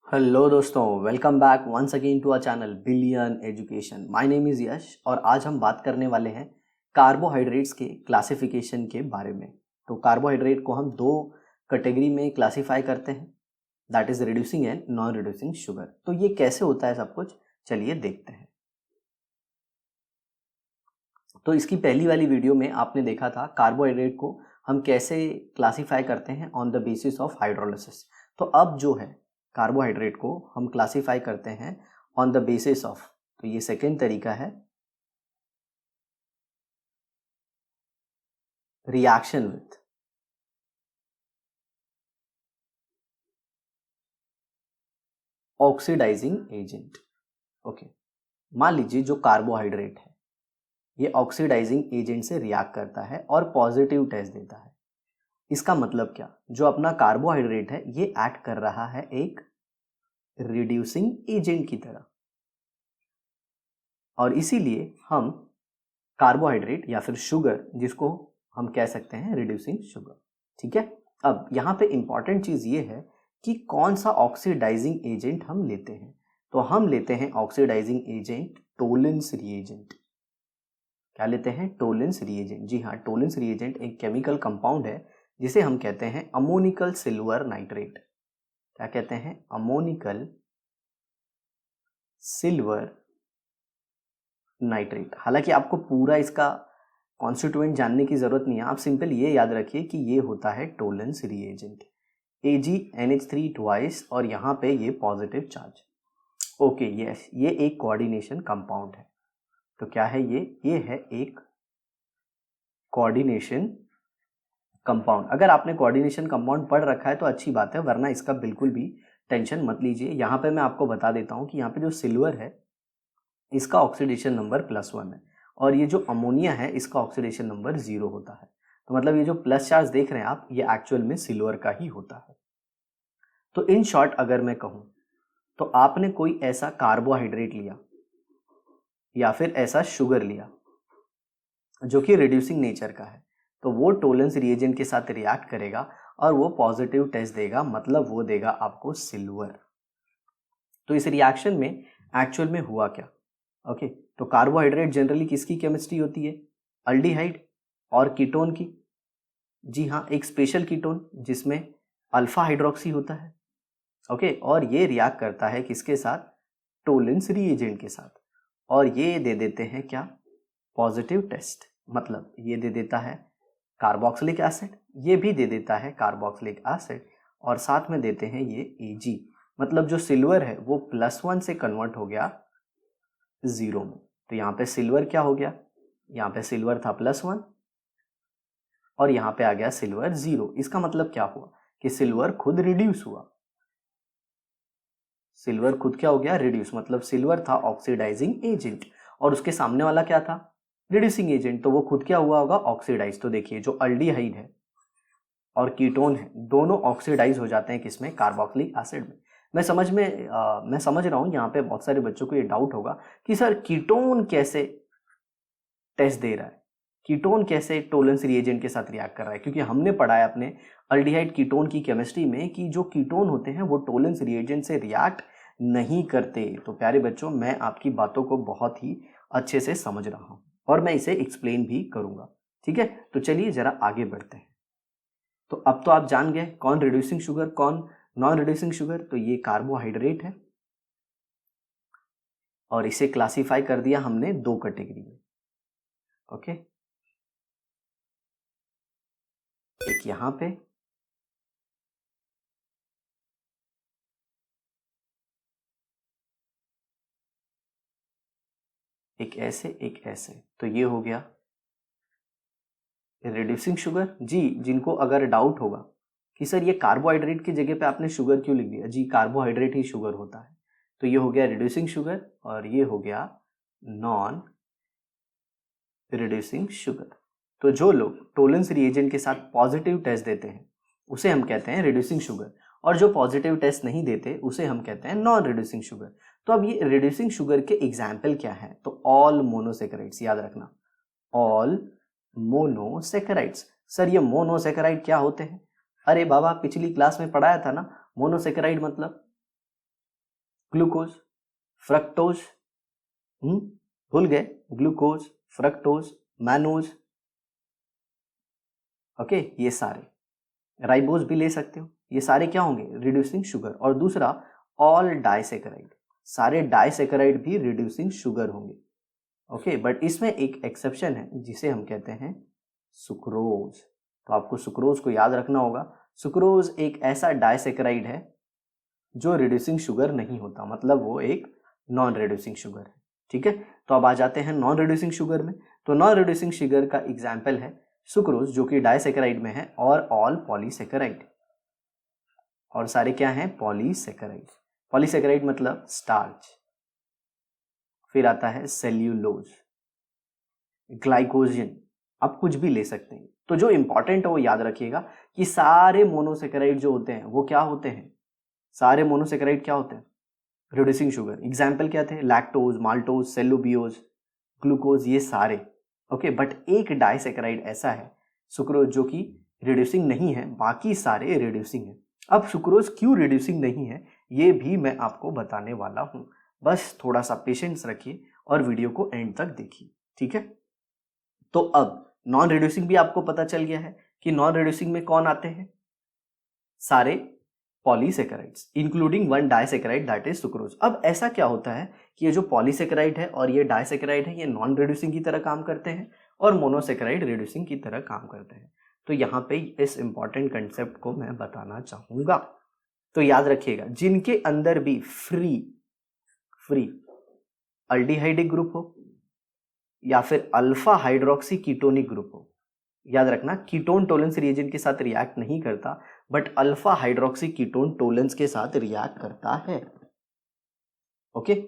Hello दोस्तों, welcome back once again to our channel Billion Education. My name is Yash और आज हम बात करने वाले हैं कार्बोहाइड्रेट्स के क्लासिफिकेशन के बारे में। तो कार्बोहाइड्रेट को हम दो कैटेगरी में क्लासिफाई करते हैं, that is reducing and non reducing sugar. तो ये कैसे होता है सब कुछ, चलिए देखते हैं। तो इसकी पहली वाली वीडियो में आपने देखा था कार्बोहाइड्रेट को हम कैसे क्लासिफाई करते हैं on the basis of hydrolysis. तो अब जो है कार्बोहाइड्रेट को हम क्लासिफाई करते हैं ऑन द बेसिस ऑफ, तो ये सेकेंड तरीका है, reaction with oxidising agent. Okay, मान लीजिए जो कार्बोहाइड्रेट है ये ऑक्सीडाइजिंग एजेंट से रिएक्ट करता है और पॉजिटिव टेस्ट देता है। इसका मतलब क्या, जो अपना कार्बोहाइड्रेट है ये एक्ट कर रहा है एक रिड्यूसिंग एजेंट की तरह, और इसीलिए हम कार्बोहाइड्रेट या फिर शुगर जिसको हम कह सकते हैं रिड्यूसिंग शुगर। ठीक है, अब यहाँ पे इंपॉर्टेंट चीज ये है कि कौन सा ऑक्सीडाइजिंग एजेंट हम लेते हैं। तो हम लेते हैं ऑक्सीडाइजिंग एजेंट टोलेंस रिएजेंट। क्या लेते हैं? Tollens reagent. जी हाँ, टोलेंस रिएजेंट एक केमिकल कंपाउंड है जिसे हम कहते हैं अमोनिकल सिल्वर नाइट्रेट। क्या कहते हैं? Ammoniacal silver nitrate. हालांकि आपको पूरा इसका कॉन्स्टिट्यूएंट जानने की जरूरत नहीं है, आप सिंपल ये याद रखिए कि ये होता है टोलेंस रिएजेंट, AgNH3 ट्वाइस और यहाँ पे ये पॉजिटिव चार्ज। ओके यस, ये एक कोऑर्डिनेशन कंपाउंड है। तो क्या है ये है एक कोऑर्डिनेशन कंपाउंड। अगर आपने कोऑर्डिनेशन कंपाउंड पढ़ रखा है तो अच्छी बात है, वरना इसका बिल्कुल भी टेंशन मत लीजिए। यहाँ पे मैं आपको बता देता हूँ कि यहाँ पे जो सिल्वर है इसका ऑक्सीडेशन नंबर +1 है, और ये जो अमोनिया है इसका ऑक्सीडेशन नंबर 0 होता है। तो मतलब ये जो प्लस चार्ज देख रहे हैं आप, ये एक्चुअल में सिल्वर का ही होता है। तो इन शॉर्ट अगर मैं कहूं तो आपने कोई ऐसा कार्बोहाइड्रेट लिया या फिर ऐसा शुगर लिया जो कि रिड्यूसिंग नेचर का है, तो वो टोलेंस रिएजेंट के साथ रिएक्ट करेगा और वो पॉजिटिव टेस्ट देगा, मतलब वो देगा आपको सिल्वर। तो इस रिएक्शन में एक्चुअल में हुआ क्या? ओके, तो कार्बोहाइड्रेट जनरली किसकी केमिस्ट्री होती है? अल्डिहाइड और कीटोन की। जी हाँ, एक स्पेशल कीटोन जिसमें अल्फा हाइड्रोक्सी होता है। ओके, और ये रिएक्ट करता है किसके साथ? टोलेंस रिएजेंट के साथ, और ये दे देते हैं क्या? Positive test. मतलब ये दे देता है कार्बोक्सिलिक एसिड, ये भी दे देता है कार्बोक्सिलिक एसिड, और साथ में देते हैं ये Ag। मतलब जो सिल्वर है वो +1 से कन्वर्ट हो गया 0 में। तो यहाँ पे सिल्वर क्या हो गया? यहाँ पे सिल्वर था +1 और यहाँ पे आ गया सिल्वर 0। इसका मतलब क्या हुआ कि सिल्वर खुद रिड्यूस हुआ। सिल्वर खुद क्या हो गया? रिड्यूस। मतलब सिल्वर था ऑक्सीडाइजिंग एजेंट और उसके सामने वाला क्या था? Reducing agent. तो वो खुद क्या हुआ होगा? ऑक्सीडाइज। तो देखिए जो अल्डिहाइड है और कीटोन है दोनों ऑक्सीडाइज हो जाते हैं किसमें? कार्बोक्सिलिक एसिड में। मैं समझ रहा हूँ यहाँ पे बहुत सारे बच्चों को ये डाउट होगा कि सर कीटोन कैसे टेस्ट दे रहा है, कीटोन कैसे टोलेंस रिएजेंट के साथ रिएक्ट कर रहा है? क्योंकि हमने पढ़ा है अपने अल्डिहाइड कीटोन की केमिस्ट्री में कि जो कीटोन होते हैं वो टोलेंस रिएजेंट से रिएक्ट नहीं करते। तो प्यारे बच्चों, मैं आपकी बातों को बहुत ही अच्छे से समझ रहा हूं और मैं इसे एक्सप्लेन भी करूंगा। ठीक है, तो चलिए जरा आगे बढ़ते हैं। तो अब तो आप जान गए कौन रिड्यूसिंग शुगर कौन नॉन रिड्यूसिंग शुगर। तो ये कार्बोहाइड्रेट है और इसे क्लासिफाई कर दिया हमने दो कैटेगरी में। ओके, एक यहां पे एक ऐसे एक ऐसे। तो ये हो गया रिड्यूसिंग शुगर। जी, जिनको अगर डाउट होगा कि सर ये कार्बोहाइड्रेट की जगह पे आपने शुगर क्यों लिख दिया, जी कार्बोहाइड्रेट ही शुगर होता है। तो ये हो गया रिड्यूसिंग शुगर और ये हो गया नॉन रिड्यूसिंग शुगर। तो जो लोग टोलेंस रिएजेंट के साथ पॉजिटिव टेस्ट देते हैं उसे हम कहते हैं रिड्यूसिंग शुगर, और जो पॉजिटिव टेस्ट नहीं देते उसे हम कहते हैं नॉन रिड्यूसिंग शुगर। तो अब ये रिड्यूसिंग शुगर के एग्जाम्पल क्या है? तो ऑल मोनोसेकेराइड्स, याद रखना, ऑल मोनोसेकेराइड्स। सर ये मोनोसेकेराइड क्या होते हैं? अरे बाबा, पिछली क्लास में पढ़ाया था ना, मोनोसेकेराइड मतलब ग्लूकोज, फ्रक्टोज, भूल गए, ग्लूकोज, फ्रक्टोज, मैनोज, ओके, ये सारे, राइबोज भी ले सकते हो, ये सारे क्या होंगे, रिड्यूसिंग शुगर। और दूसरा ऑल डाइसेकेराइड, सारे डाइसेकेराइड भी रिड्यूसिंग शुगर होंगे, ओके। बट इसमें एक एक्सेप्शन है जिसे हम कहते हैं सुक्रोज। तो आपको सुक्रोज को याद रखना होगा। सुक्रोज एक ऐसा डाइसेकेराइड है जो रिड्यूसिंग शुगर नहीं होता, मतलब वो एक नॉन रिड्यूसिंग शुगर है, ठीक है। तो अब आ जाते हैं नॉन रिड्यूसिंग शुगर में। तो नॉन रिड्यूसिंग शुगर का एग्जाम्पल है सुक्रोज, जो कि डाइसेकेराइड में है, और ऑल पॉलीसेकेराइड, और सारे क्या हैं, पॉलीसेकेराइड। पॉलीसेकेराइड मतलब स्टार्च। फिर आता है सेल्यूलोज, ग्लाइकोजन, आप कुछ भी ले सकते हैं। तो जो इंपॉर्टेंट है वो याद रखिएगा कि सारे मोनोसेकेराइड जो होते हैं वो क्या होते हैं, सारे मोनोसेकेराइड क्या होते हैं, रिड्यूसिंग शुगर। एग्जाम्पल क्या थे, लैक्टोज, माल्टोज, सेलुबियोज, ग्लूकोज, ये सारे, ओके। बट एक डाइसेकेराइड ऐसा है सुक्रोज जो कि रिड्यूसिंग नहीं है, बाकी सारे रिड्यूसिंग है। अब सुक्रोज क्यों रिड्यूसिंग नहीं है ये भी मैं आपको बताने वाला हूं, बस थोड़ा सा पेशेंस रखिए और वीडियो को एंड तक देखिए, ठीक है। तो अब नॉन रिड्यूसिंग भी आपको पता चल गया है कि नॉन रिड्यूसिंग में कौन आते हैं, सारे polysaccharides including one disaccharide that is sucrose. अब ऐसा क्या होता है कि ये जो पॉलीसेकेराइड है और ये डाइसेकेराइड है, ये नॉन रिड्यूसिंग की तरह काम करते हैं और मोनोसेकेराइड रिड्यूसिंग की तरह काम करते हैं। तो यहाँ पे इस इंपॉर्टेंट कंसेप्ट को मैं बताना चाहूंगा। तो याद रखिएगा, जिनके अंदर भी फ्री अल्डिहाइडिक ग्रुप हो या फिर अल्फा हाइड्रोक्सी कीटोनिक ग्रुप हो, याद रखना कीटोन टोलेंस रिएजेंट के साथ रिएक्ट नहीं करता, but alpha hydroxy ketone Tollens के साथ रिएक्ट करता है, ओके।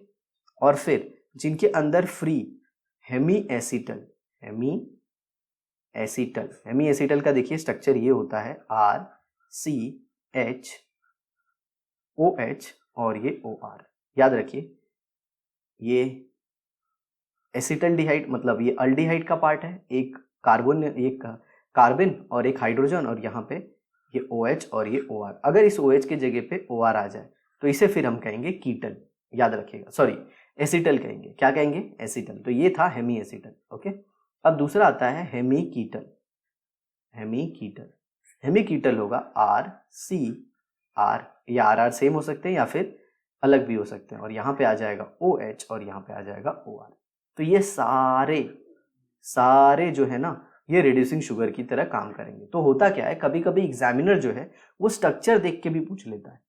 और फिर जिनके अंदर फ्री हेमी एसिटल का देखिए स्ट्रक्चर ये होता है RCH OH और ये OR, याद रखिए ये एसिटल्डिहाइड मतलब ये अल्डिहाइड का पार्ट है, एक कार्बन और एक हाइड्रोजन, और यहाँ पे ये OH और ये OR। अगर इस OH के जगह पे OR आ जाए तो इसे फिर हम कहेंगे कीटल, याद रखिएगा, सॉरी एसिटल कहेंगे, क्या कहेंगे, एसिटल। तो ये था हेमी एसिटल, ओके। अब दूसरा आता है हेमी कीटल होगा RCR, या RR सेम हो सकते हैं या फिर अलग भी हो सकते हैं, और यहाँ पे आ जाएगा OH और यहाँ पे आ जाएगा OR। तो ये सारे जो है ना ये रिड्यूसिंग शुगर की तरह काम करेंगे। तो होता क्या है, कभी कभी एग्जामिनर जो है वो स्ट्रक्चर देख के भी पूछ लेता है,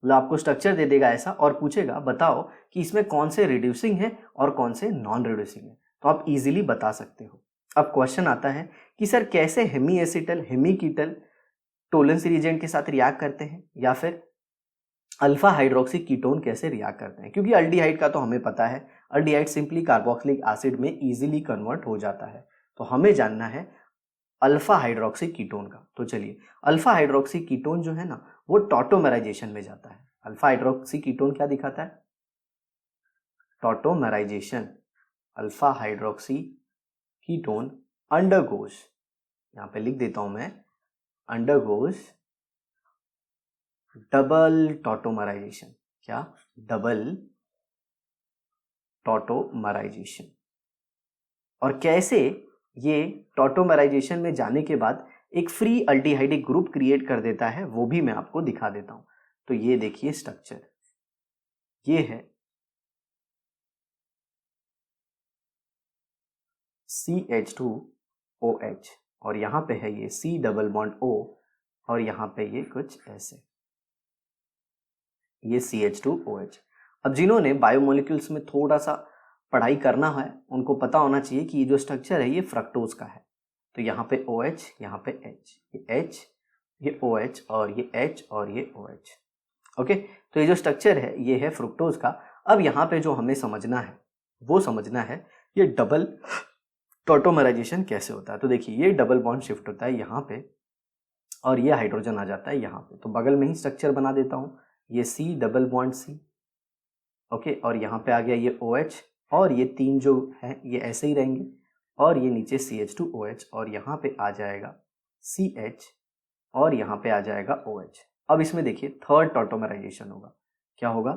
मतलब आपको स्ट्रक्चर दे देगा ऐसा और पूछेगा बताओ कि इसमें कौन से रिड्यूसिंग है और कौन से नॉन रिड्यूसिंग है, तो आप इजीली बता सकते हो। अब क्वेश्चन आता है कि सर कैसे Hemy acetal Hemy कीटल Tollens reagent के साथ रिएक्ट करते हैं, या फिर अल्फा हाइड्रोक्सी कीटोन कैसे रिएक्ट करते हैं। क्योंकि अल्डिहाइड का तो हमें पता है, अल्डिहाइड सिंपली कार्बोक्सिलिक एसिड में इजीली कन्वर्ट हो जाता है, तो हमें जानना है अल्फा हाइड्रोक्सी कीटोन का। तो चलिए, अल्फा हाइड्रोक्सी कीटोन जो है ना वो टॉटोमेराइजेशन में जाता है। अल्फा हाइड्रोक्सी कीटोन क्या दिखाता है, टॉटोमेराइजेशन। अल्फा हाइड्रोक्सी कीटोन अंडरगोज, यहां पे लिख देता हूं मैं, अंडरगोज डबल टॉटोमराइजेशन। क्या, डबल टॉटोमराइजेशन। और कैसे ये टॉटोमराइजेशन में जाने के बाद एक फ्री अल्डिहाइडिक ग्रुप क्रिएट कर देता है वो भी मैं आपको दिखा देता हूं। तो ये देखिए स्ट्रक्चर, ये है CH2OH और यहां पे है ये C डबल बॉन्ड O और यहां पे ये कुछ ऐसे, ये CH2OH। अब जिन्होंने बायोमोलिक्यूल्स में थोड़ा सा पढ़ाई करना है उनको पता होना चाहिए कि ये जो स्ट्रक्चर है ये फ्रक्टोज का है। तो यहाँ पे OH, यहाँ पे H, ये H, ये OH और ये H और ये OH, ओके। तो ये जो स्ट्रक्चर है ये है फ्रुक्टोज का। अब यहाँ पे जो हमें समझना है वो समझना है ये डबल टॉटोमराइजेशन कैसे होता है। तो देखिए ये डबल बॉन्ड शिफ्ट होता है यहाँ पे और ये हाइड्रोजन आ जाता है यहाँ पे, तो बगल में ही स्ट्रक्चर बना देता हूँ, ये C double bond C, okay. और यहाँ पे आ गया ये OH और ये तीन जो है ये ऐसे ही रहेंगे और ये नीचे CH2OH और यहाँ पे आ जाएगा CH और यहाँ पे आ जाएगा OH। अब इसमें देखिए थर्ड टॉटोमराइजेशन होगा, क्या होगा,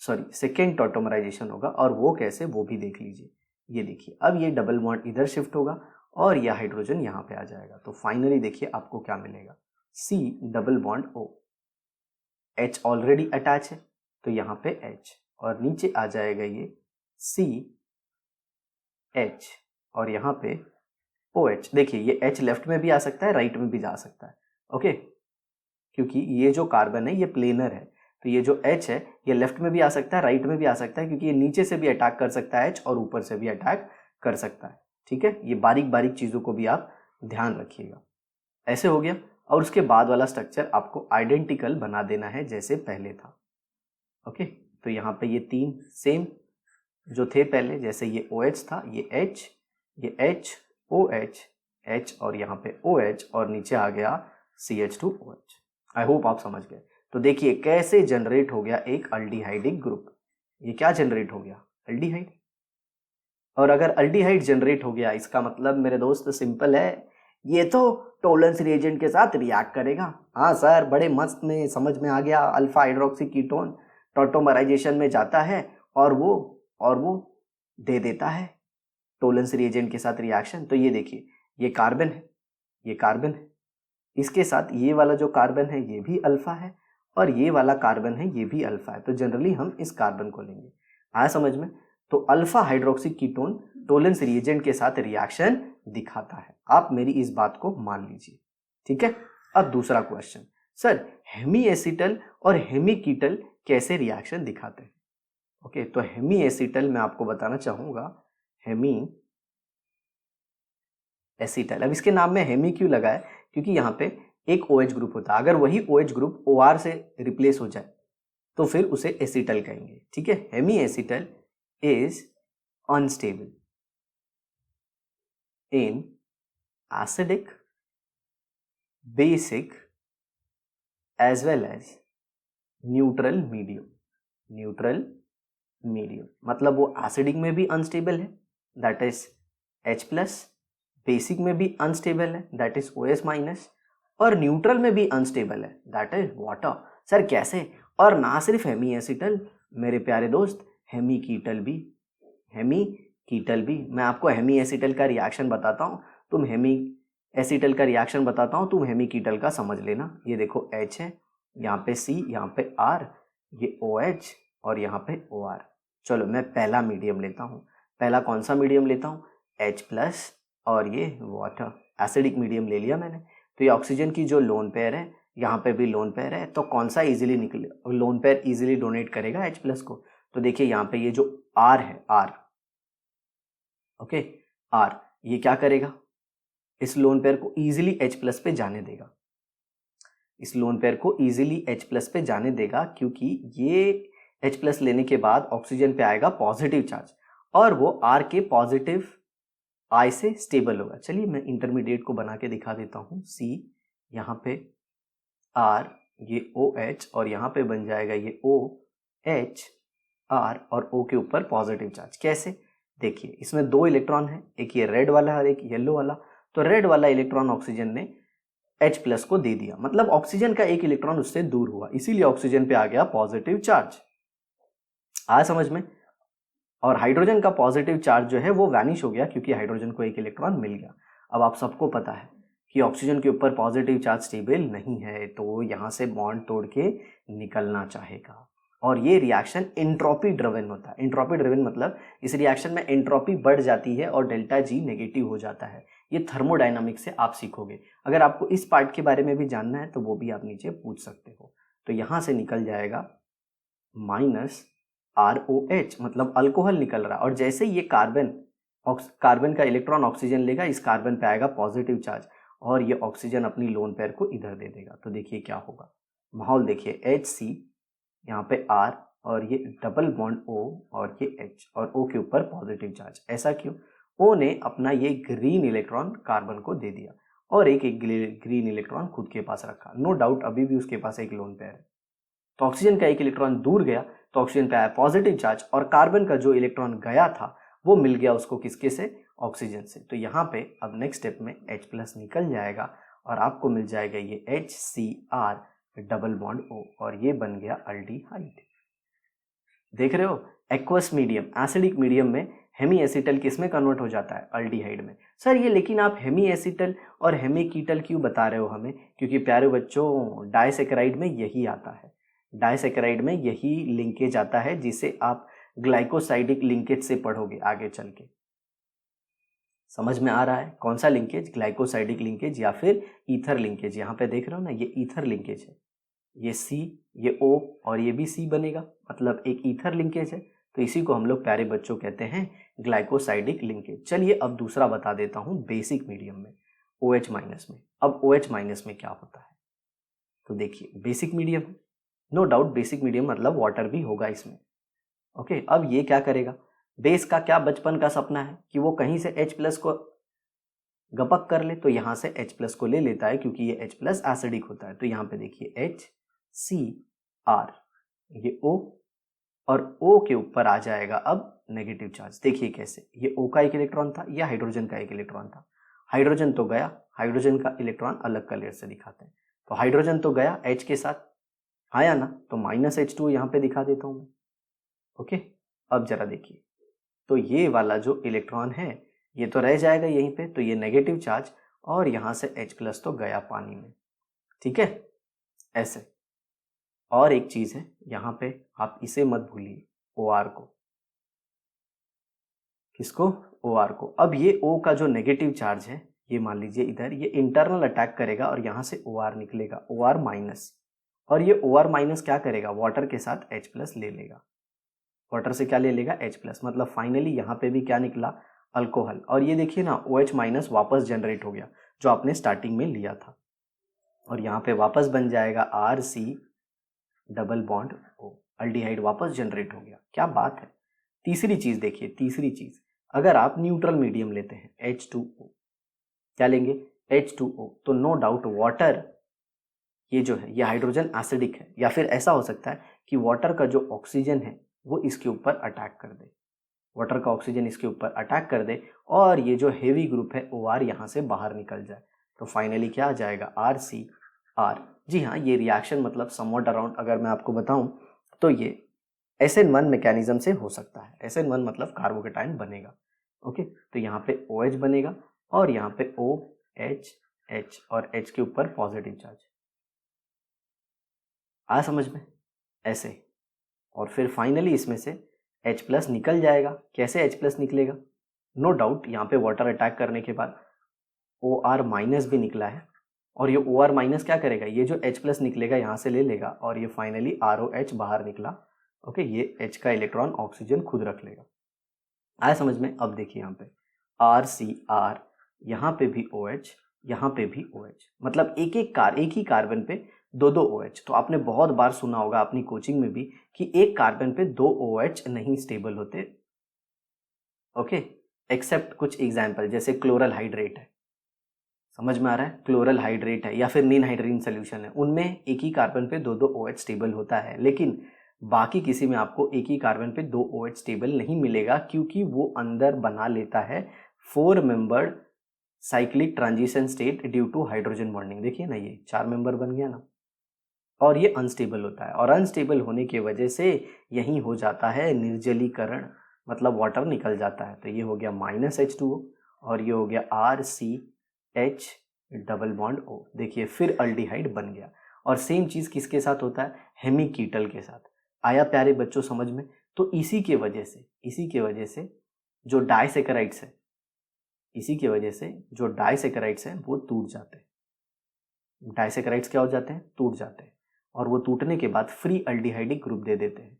सॉरी सेकेंड टॉटोमराइजेशन होगा, और वो कैसे वो भी देख लीजिए। ये देखिए अब ये डबल बॉन्ड इधर शिफ्ट होगा और यह हाइड्रोजन यहाँ पे आ जाएगा। तो फाइनली देखिए आपको क्या मिलेगा, C double bond O, H already attach है तो यहाँ पे H, और नीचे आ जाएगा ये C H और यहाँ पे OH। देखिए ये H लेफ्ट में भी आ सकता है, राइट में भी जा सकता है, ओके, क्योंकि ये जो कार्बन है ये प्लेनर है, तो ये जो H है ये लेफ्ट में भी आ सकता है, राइट में भी आ सकता है, क्योंकि ये नीचे से भी अटैक कर सकता है H और ऊपर से भी अटैक कर सकता है। ठीक है, ये बारीक बारीक चीज़ों को भी आप ध्यान रखिएगा। ऐसे हो गया, और उसके बाद वाला स्ट्रक्चर आपको आइडेंटिकल बना देना है जैसे पहले था। ओके, तो यहाँ पे ये तीन सेम जो थे पहले, जैसे ये OH था, ये H, ये H, OH, H और यहाँ पे OH और नीचे आ गया CH2OH। आई होप आप समझ गए। तो देखिए कैसे जनरेट हो गया एक अल्डिहाइडिक ग्रुप। ये क्या जनरेट हो गया, अल्डिहाइड। और अगर अल्डिहाइड जनरेट हो गया इसका मतलब मेरे दोस्त सिंपल है, ये तो टोलेंस रिएजेंट के साथ रिएक्ट करेगा। हाँ सर, बड़े मस्त में समझ में आ गया। अल्फा हाइड्रोक्सी कीटोन टॉटोमराइजेशन में जाता है और वो दे देता है टोलेंस रिएजेंट के साथ रिएक्शन। तो ये देखिए ये कार्बन है, ये कार्बन है, इसके साथ ये वाला जो कार्बन है ये भी अल्फा है और ये वाला कार्बन है ये भी अल्फा है। तो जनरली हम इस कार्बन को लेंगे। आया समझ में? तो alpha hydroxy ketone Tollens reagent के साथ रिएक्शन दिखाता है। आप मेरी इस बात को मान लीजिए। ठीक है, अब दूसरा क्वेश्चन, सर हेमी एसिटल और हेमी कीटल कैसे रिएक्शन दिखाते हैं? ओके, तो हेमी एसिटल मैं आपको बताना चाहूंगा, हेमी एसिटल। अब इसके नाम में हेमी क्यों लगा है? क्योंकि यहाँ पे एक OH ग्रुप होता है, अगर वही OH ग्रुप OR से रिप्लेस हो जाए तो फिर उसे एसिटल कहेंगे। ठीक है, hemiacetal is unstable in acidic, basic as well as neutral medium. Neutral medium मतलब वो एसिडिक में भी अनस्टेबल है, दैट इज H+, बेसिक में भी अनस्टेबल है, दैट इज OS-, और न्यूट्रल में भी अनस्टेबल है, दैट इज वाटर। सर कैसे? और ना सिर्फ हेमी एसिटल मेरे प्यारे दोस्त, हेमी कीटल भी। हेमी कीटल भी। मैं आपको हेमी एसिटल का रिएक्शन बताता हूँ, तुम हेमी एसिटल का रिएक्शन बताता हूँ, तुम हेमी कीटल का समझ लेना। ये देखो H है, यहाँ पे C, यहाँ पे R, ये OH और यहाँ पे OR। चलो मैं पहला मीडियम लेता हूँ। पहला कौन सा मीडियम लेता हूँ? H+ और ये वाटर, एसिडिक मीडियम ले लिया मैंने। तो ये ऑक्सीजन की जो लोन पेयर है, यहाँ पे भी लोन पेयर है, तो कौन सा इजीली निकले, लोन पेयर इजीली डोनेट करेगा H+ को। तो देखिए यहाँ पे ये जो R है, R, ओके, R ये क्या करेगा, इस लोन पेयर को इजीली H+ पे जाने देगा। इस लोन पेयर को इजीली H+ पे जाने देगा, क्योंकि ये H+ लेने के बाद ऑक्सीजन पे आएगा पॉजिटिव चार्ज और वो R के पॉजिटिव I से स्टेबल होगा। चलिए मैं इंटरमीडिएट को बना के दिखा देता हूँ। C, यहाँ पे R, ये OH और यहाँ पे बन जाएगा ये OH, R और O के ऊपर पॉजिटिव चार्ज। कैसे? देखिए इसमें दो इलेक्ट्रॉन है, एक ये रेड वाला और एक येलो वाला। तो रेड वाला इलेक्ट्रॉन ऑक्सीजन ने H+ को दे दिया, मतलब ऑक्सीजन का एक इलेक्ट्रॉन उससे दूर हुआ, इसीलिए ऑक्सीजन पे आ गया पॉजिटिव चार्ज। आया समझ में? और हाइड्रोजन का पॉजिटिव चार्ज जो है वो वैनिश हो गया, क्योंकि हाइड्रोजन को एक इलेक्ट्रॉन मिल गया। अब आप सबको पता है कि ऑक्सीजन के ऊपर पॉजिटिव चार्ज स्टेबल नहीं है, तो यहाँ से बॉन्ड तोड़ के निकलना चाहेगा। और ये रिएक्शन एंट्रोपी ड्रिवन होता है। एंट्रोपी ड्रिवन मतलब इस रिएक्शन में एंट्रोपी बढ़ जाती है और ΔG नेगेटिव हो जाता है। ये थर्मोडायनामिक्स से आप सीखोगे। अगर आपको इस पार्ट के बारे में भी जानना है तो वो भी आप नीचे पूछ सकते हो। तो यहाँ से निकल जाएगा -ROH, मतलब अल्कोहल निकल रहा है। और जैसे ये कार्बन का इलेक्ट्रॉन ऑक्सीजन लेगा, इस कार्बन पे आएगा पॉजिटिव चार्ज और ये ऑक्सीजन अपनी लोन पेयर को इधर दे देगा। तो देखिए क्या होगा, माहौल देखिए, HC, यहाँ पे R और ये डबल बॉन्ड O और ये H और O के ऊपर पॉजिटिव चार्ज। ऐसा क्यों? O ने अपना ये ग्रीन इलेक्ट्रॉन कार्बन को दे दिया और एक ग्रीन इलेक्ट्रॉन खुद के पास रखा। नो डाउट अभी भी उसके पास एक लोन पेयर है। तो ऑक्सीजन का एक इलेक्ट्रॉन दूर गया तो ऑक्सीजन पे आया पॉजिटिव चार्ज और कार्बन का जो इलेक्ट्रॉन गया था वो मिल गया उसको किसके से? ऑक्सीजन से। तो यहाँ पे अब नेक्स्ट स्टेप में H+ निकल जाएगा और आपको मिल जाएगा ये HCr डबल बॉन्ड O और ये बन गया अल्डिहाइड। देख रहे हो, एक्वस मीडियम, एसिडिक मीडियम में हेमी एसिटल किस में कन्वर्ट हो जाता है, अल्डिहाइड में। सर ये लेकिन आप हेमी एसिटल और हेमी कीटल क्यों बता रहे हो हमें, क्योंकि प्यारे बच्चों डाइसैकेराइड में यही आता है, डाइसैकेराइड में यही लिंकेज आता है जिसे आप ग्लाइकोसाइडिक लिंकेज से पढ़ोगे आगे चल के। समझ में आ रहा है कौन सा लिंकेज, ग्लाइकोसाइडिक लिंकेज या फिर ईथर लिंकेज। यहाँ पे देख रहे हो ना, ये ईथर लिंकेज है, ये C, ये O और ये भी C बनेगा, मतलब एक ईथर लिंकेज है। तो इसी को हम लोग प्यारे बच्चों कहते हैं ग्लाइकोसाइडिक लिंकेज। चलिए अब दूसरा बता देता हूँ बेसिक मीडियम में, OH माइनस में। अब OH माइनस में क्या होता है, तो देखिए basic medium, no doubt basic medium मतलब वाटर भी होगा इसमें। ओके, अब ये क्या करेगा, बेस का क्या बचपन का सपना है कि वो कहीं से H प्लस को गपक कर ले, तो यहाँ से H प्लस को ले लेता है क्योंकि ये H प्लस एसिडिक होता है। तो यहाँ पे देखिए HCr, ये O और O के ऊपर आ जाएगा अब नेगेटिव चार्ज। देखिए कैसे, ये O का एक इलेक्ट्रॉन था, या हाइड्रोजन का एक इलेक्ट्रॉन था, हाइड्रोजन तो गया, हाइड्रोजन का इलेक्ट्रॉन अलग कलर से दिखाते हैं, तो हाइड्रोजन तो गया H के साथ, आया ना, तो -H2 यहाँ पे दिखा देता हूँ मैं। ओके, अब जरा देखिए, तो ये वाला जो इलेक्ट्रॉन है ये तो रह जाएगा यहीं पे, तो ये नेगेटिव चार्ज, और यहाँ से H प्लस तो गया पानी में, ठीक है ऐसे। और एक चीज है यहाँ पे, आप इसे मत भूलिए, OR को, किसको, OR को। अब ये O का जो नेगेटिव चार्ज है, ये मान लीजिए इधर, ये इंटरनल अटैक करेगा और यहाँ से OR निकलेगा, OR माइनस, और ये OR माइनस क्या करेगा, वाटर के साथ H प्लस ले लेगा, वाटर से क्या ले लेगा, H प्लस, मतलब फाइनली यहाँ पे भी क्या निकला, अल्कोहल। और ये देखिए ना, OH माइनस वापस जनरेट हो गया जो आपने स्टार्टिंग में लिया था, और यहाँ पे वापस बन जाएगा RC double bond O, aldehyde वापस जनरेट हो गया। क्या बात है। तीसरी चीज देखिए, तीसरी चीज, अगर आप न्यूट्रल मीडियम लेते हैं H2O, क्या लेंगे, H2O, तो नो डाउट वाटर ये जो है ये हाइड्रोजन एसिडिक है, या फिर ऐसा हो सकता है कि वाटर का जो ऑक्सीजन है वो इसके ऊपर अटैक कर दे, वाटर का ऑक्सीजन इसके ऊपर अटैक कर दे, और ये जो हेवी ग्रुप है OR यहाँ से बाहर निकल जाए, तो फाइनली क्या आ जाएगा, RCr। जी हाँ, ये रिएक्शन मतलब समवॉट अराउंड, अगर मैं आपको बताऊं तो ये SN1 मैकेनिज्म से हो सकता है। SN1 मतलब कार्बोकेटाइन बनेगा। ओके, तो यहाँ पे OH बनेगा और यहाँ पे OH, H और H के ऊपर पॉजिटिव चार्ज, आ समझ में ऐसे, और फिर फाइनली इसमें से H प्लस निकल जाएगा। कैसे H प्लस निकलेगा, नो डाउट यहाँ पे वाटर अटैक करने के बाद OR माइनस भी निकला है, और ये OR माइनस क्या करेगा, ये जो H प्लस निकलेगा यहाँ से ले लेगा, और ये फाइनली ROH बाहर निकला। ओके, ये H का इलेक्ट्रॉन ऑक्सीजन खुद रख लेगा। आया समझ में। अब देखिए यहाँ पे RCr, यहाँ पे भी OH, यहाँ पे भी OH, मतलब एक ही कार्बन पे दो OH। तो आपने बहुत बार सुना होगा अपनी कोचिंग में भी कि एक कार्बन पे 2 OH नहीं स्टेबल होते। ओके, एक्सेप्ट कुछ एग्जाम्पल, जैसे क्लोरल हाइड्रेट है, समझ में आ रहा है, क्लोरल हाइड्रेट है या फिर नीन हाइड्रोजन सोल्यूशन है, उनमें एक ही कार्बन पे 2 OH स्टेबल होता है, लेकिन बाकी किसी में आपको एक ही कार्बन पे 2 OH स्टेबल नहीं मिलेगा, क्योंकि वो अंदर बना लेता है 4 membered cyclic transition state due to hydrogen bonding. देखिए ना, ये 4 मेंबर बन गया ना, और ये अनस्टेबल होता है, और अनस्टेबल होने की वजह से यही हो जाता है निर्जलीकरण, मतलब वाटर निकल जाता है। तो ये हो गया -H2O और ये हो गया RCH डबल बॉन्ड O। देखिए फिर अल्डिहाइड बन गया। और सेम चीज किसके साथ होता है, हेमीकीटल के साथ। आया प्यारे बच्चों समझ में। तो इसी के वजह से जो डाइसैकेराइड्स है, इसी की वजह से जो डाइसैकेराइड्स हैं वो टूट जाते हैं। डाइसैकेराइड्स क्या हो जाते हैं, टूट जाते हैं, और वो टूटने के बाद फ्री अल्डिहाइडिक ग्रुप दे देते हैं,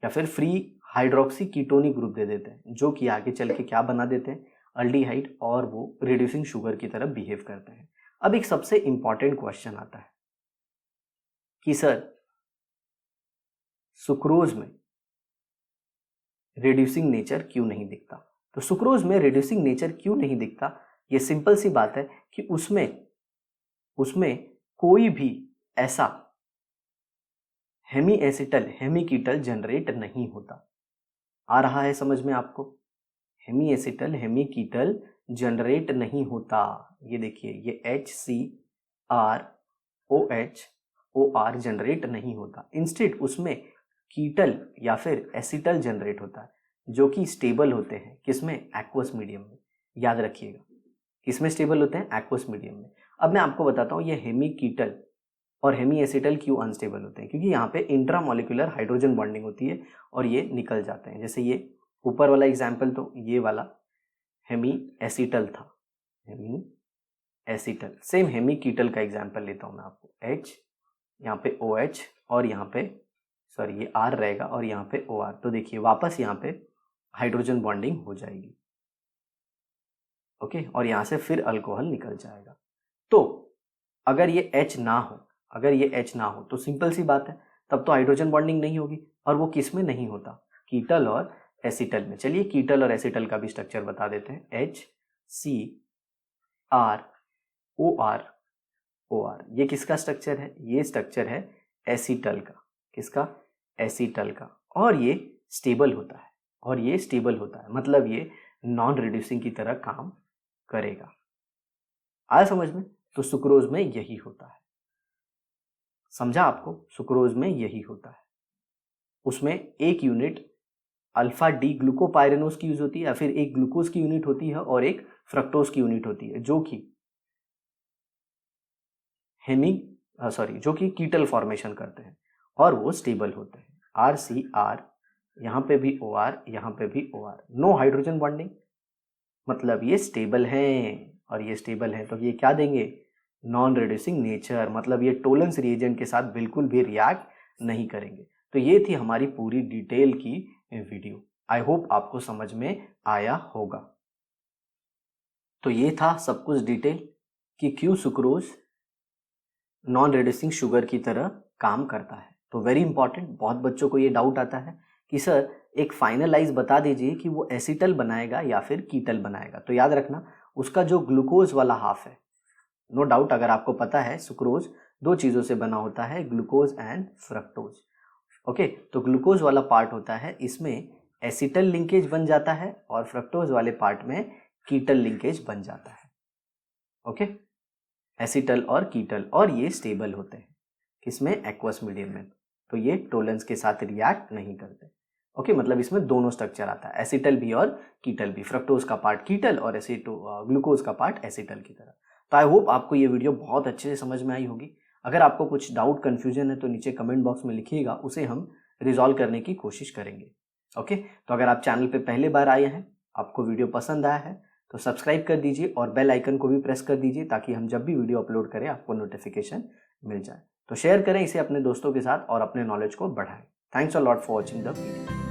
या फिर फ्री हाइड्रोक्सी कीटोनिक ग्रुप दे देते हैं, जो कि आगे चल के क्या बना देते हैं, अल्डिहाइड, और वो रिड्यूसिंग शुगर की तरफ बिहेव करते हैं। अब एक सबसे इंपॉर्टेंट क्वेश्चन आता है कि सर सुक्रोज में रिड्यूसिंग नेचर क्यों नहीं दिखता। तो सुक्रोज में रिड्यूसिंग नेचर क्यों नहीं दिखता, ये सिंपल सी बात है कि उसमें कोई भी ऐसा हेमी एसिटल हेमीकीटल जनरेट नहीं होता। आ रहा है समझ में आपको, हेमी एसिटल हेमीकीटल जनरेट नहीं होता। ये देखिए, ये HCr OH OR जनरेट नहीं होता। इंस्टेड उसमें कीटल या फिर एसिटल जनरेट होता है, जो कि स्टेबल होते हैं किसमें, एक्वस मीडियम में। याद रखिएगा किसमें स्टेबल होते हैं, एक्वस मीडियम में। अब मैं आपको बताता हूँ ये हेमी कीटल और हेमी एसिटल क्यों अनस्टेबल होते हैं, क्योंकि यहाँ पे इंट्रामोलिकुलर हाइड्रोजन बॉन्डिंग होती है और ये निकल जाते हैं। जैसे ये ऊपर वाला एग्जाम्पल तो ये वाला हेमी एसिटल था, हेमी एसिटल। सेम हेमी कीटल का एग्जाम्पल लेता हूँ मैं आपको, H यहाँ पे OH और यहाँ पे सॉरी ये R रहेगा और यहाँ पे OR। तो देखिए वापस यहाँ पे हाइड्रोजन बॉन्डिंग हो जाएगी, ओके, और यहाँ से फिर अल्कोहल निकल जाएगा। तो अगर ये H ना हो, अगर ये H ना हो तो सिंपल सी बात है, तब तो हाइड्रोजन बॉन्डिंग नहीं होगी। और वो किस में नहीं होता, कीटल और एसिटल में। चलिए कीटल और एसिटल का भी स्ट्रक्चर बता देते हैं, HCr ये किसका स्ट्रक्चर है, ये स्ट्रक्चर है एसिटल का। किसका, एसिटल का। और ये स्टेबल होता है, और ये स्टेबल होता है, मतलब ये नॉन रिड्यूसिंग की तरह काम करेगा। आया समझ में। तो सुक्रोज में यही होता है, समझा आपको, सुक्रोज में यही होता है। उसमें एक यूनिट अल्फा डी ग्लूकोपाइरेनोज की यूज होती है, या फिर एक ग्लूकोज की यूनिट होती है और एक फ्रक्टोज की यूनिट होती है, जो कि जो कि कीटल फॉर्मेशन करते हैं और वो स्टेबल होते हैं। RCr, यहाँ पे भी OR, यहाँ पे भी OR, नो हाइड्रोजन बॉन्डिंग, मतलब ये स्टेबल हैं। और ये स्टेबल हैं तो ये क्या देंगे, नॉन रिड्यूसिंग नेचर, मतलब ये टोलेंस रिएजेंट के साथ बिल्कुल भी रिएक्ट नहीं करेंगे। तो ये थी हमारी पूरी डिटेल की वीडियो। आई होप आपको समझ में आया होगा। तो ये था सब कुछ डिटेल कि क्यों सुक्रोज नॉन रिड्यूसिंग शुगर की तरह काम करता है। तो वेरी इंपॉर्टेंट, बहुत बच्चों को ये डाउट आता है कि सर एक फाइनलाइज बता दीजिए कि वो एसिटल बनाएगा या फिर कीटल बनाएगा। तो याद रखना उसका जो ग्लूकोज वाला हाफ है, नो डाउट अगर आपको पता है सुक्रोज दो चीज़ों से बना होता है, ग्लूकोज एंड फ्रक्टोज। ओके, तो ग्लूकोज वाला पार्ट होता है, इसमें एसिटल लिंकेज बन जाता है और फ्रक्टोज वाले पार्ट में कीटल लिंकेज बन जाता है। ओके, एसिटल और कीटल, और ये स्टेबल होते हैं किसमें, एक्वस मीडियम में। तो ये टोलेंस के साथ रिएक्ट नहीं करते। ओके, मतलब इसमें दोनों स्ट्रक्चर आता है, एसिटल भी और कीटल भी, फ्रक्टोज का पार्ट कीटल और ग्लूकोज का पार्ट एसिटल की तरह। तो आई होप आपको ये वीडियो बहुत अच्छे से समझ में आई होगी। अगर आपको कुछ डाउट कन्फ्यूजन है तो नीचे कमेंट बॉक्स में लिखिएगा, उसे हम रिजॉल्व करने की कोशिश करेंगे। ओके, तो अगर आप चैनल पे पहले बार आए हैं, आपको वीडियो पसंद आया है तो सब्सक्राइब कर दीजिए और बेल आइकन को भी प्रेस कर दीजिए, ताकि हम जब भी वीडियो अपलोड करें आपको नोटिफिकेशन मिल जाए। तो शेयर करें इसे अपने दोस्तों के साथ और अपने नॉलेज को बढ़ाएं। Thanks a lot for watching the video.